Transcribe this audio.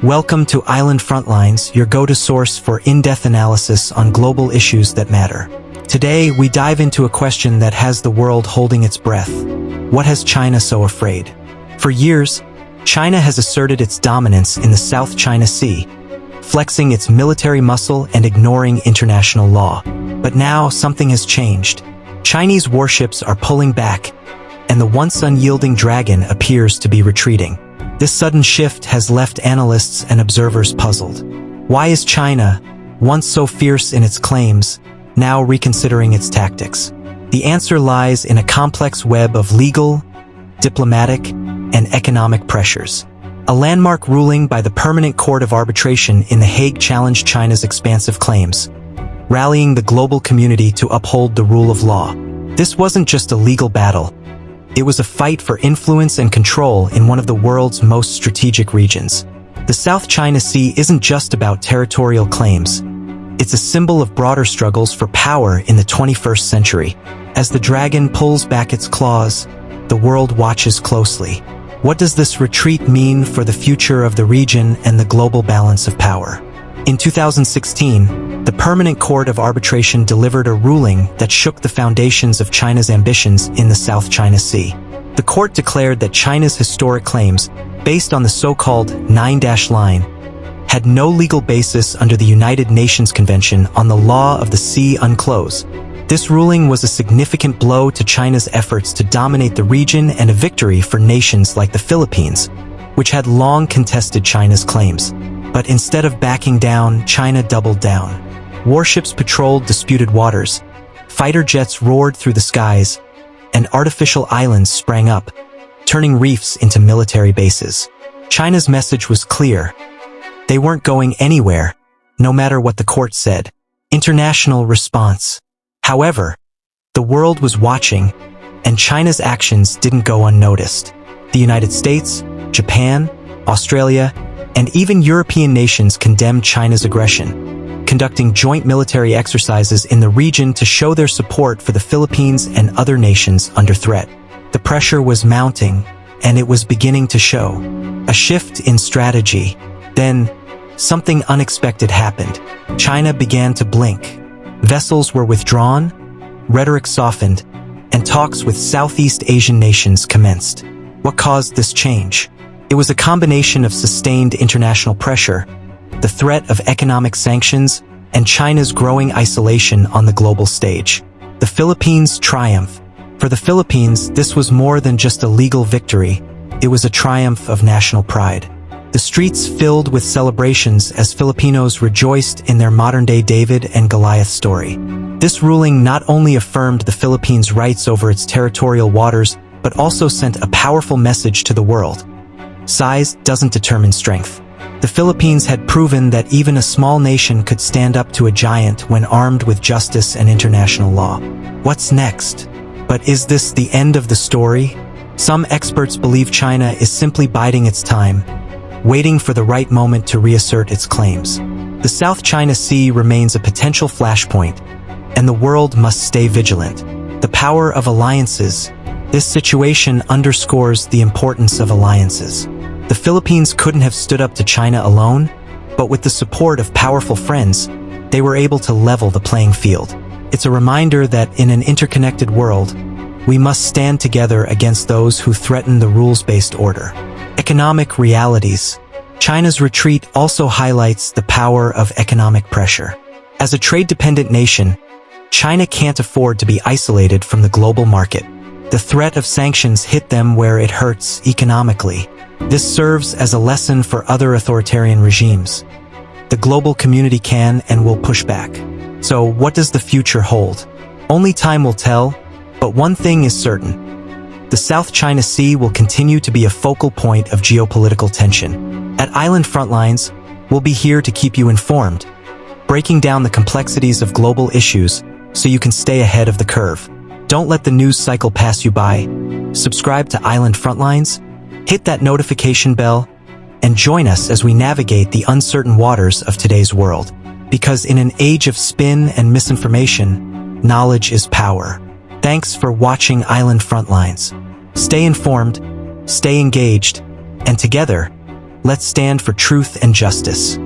Welcome to Island Frontlines, your go-to source for in-depth analysis on global issues that matter. Today, we dive into a question that has the world holding its breath. What has China so afraid? For years, China has asserted its dominance in the South China Sea, flexing its military muscle and ignoring international law. But now, something has changed. Chinese warships are pulling back, and the once unyielding dragon appears to be retreating. This sudden shift has left analysts and observers puzzled. Why is China, once so fierce in its claims, now reconsidering its tactics? The answer lies in a complex web of legal, diplomatic, and economic pressures. A landmark ruling by the Permanent Court of Arbitration in The Hague challenged China's expansive claims, rallying the global community to uphold the rule of law. This wasn't just a legal battle. It was a fight for influence and control in one of the world's most strategic regions. The South China Sea isn't just about territorial claims. It's a symbol of broader struggles for power in the 21st century. As the dragon pulls back its claws, the world watches closely. What does this retreat mean for the future of the region and the global balance of power? In 2016, the Permanent Court of Arbitration delivered a ruling that shook the foundations of China's ambitions in the South China Sea. The court declared that China's historic claims, based on the so-called 9-dash line, had no legal basis under the United Nations Convention on the Law of the Sea, UNCLOS. This ruling was a significant blow to China's efforts to dominate the region and a victory for nations like the Philippines, which had long contested China's claims. But instead of backing down, China doubled down. Warships patrolled disputed waters, fighter jets roared through the skies, and artificial islands sprang up, turning reefs into military bases. China's message was clear. They weren't going anywhere, no matter what the court said. International response. However, the world was watching, and China's actions didn't go unnoticed. The United States, Japan, Australia, and even European nations condemned China's aggression, conducting joint military exercises in the region to show their support for the Philippines and other nations under threat. The pressure was mounting, and it was beginning to show. A shift in strategy. Then, something unexpected happened. China began to blink. Vessels were withdrawn, rhetoric softened, and talks with Southeast Asian nations commenced. What caused this change? It was a combination of sustained international pressure, the threat of economic sanctions, and China's growing isolation on the global stage. The Philippines' triumph. For the Philippines, this was more than just a legal victory. It was a triumph of national pride. The streets filled with celebrations as Filipinos rejoiced in their modern-day David and Goliath story. This ruling not only affirmed the Philippines' rights over its territorial waters, but also sent a powerful message to the world. Size doesn't determine strength. The Philippines had proven that even a small nation could stand up to a giant when armed with justice and international law. What's next? But is this the end of the story? Some experts believe China is simply biding its time, waiting for the right moment to reassert its claims. The South China Sea remains a potential flashpoint, and the world must stay vigilant. The power of alliances. This situation underscores the importance of alliances. The Philippines couldn't have stood up to China alone, but with the support of powerful friends, they were able to level the playing field. It's a reminder that in an interconnected world, we must stand together against those who threaten the rules-based order. Economic realities. China's retreat also highlights the power of economic pressure. As a trade-dependent nation, China can't afford to be isolated from the global market. The threat of sanctions hit them where it hurts economically. This serves as a lesson for other authoritarian regimes. The global community can and will push back. So what does the future hold? Only time will tell, but one thing is certain. The South China Sea will continue to be a focal point of geopolitical tension. At Island Frontlines, we'll be here to keep you informed, breaking down the complexities of global issues so you can stay ahead of the curve. Don't let the news cycle pass you by. Subscribe to Island Frontlines, hit that notification bell, and join us as we navigate the uncertain waters of today's world. Because in an age of spin and misinformation, knowledge is power. Thanks for watching Island Frontlines. Stay informed, stay engaged, and together, let's stand for truth and justice.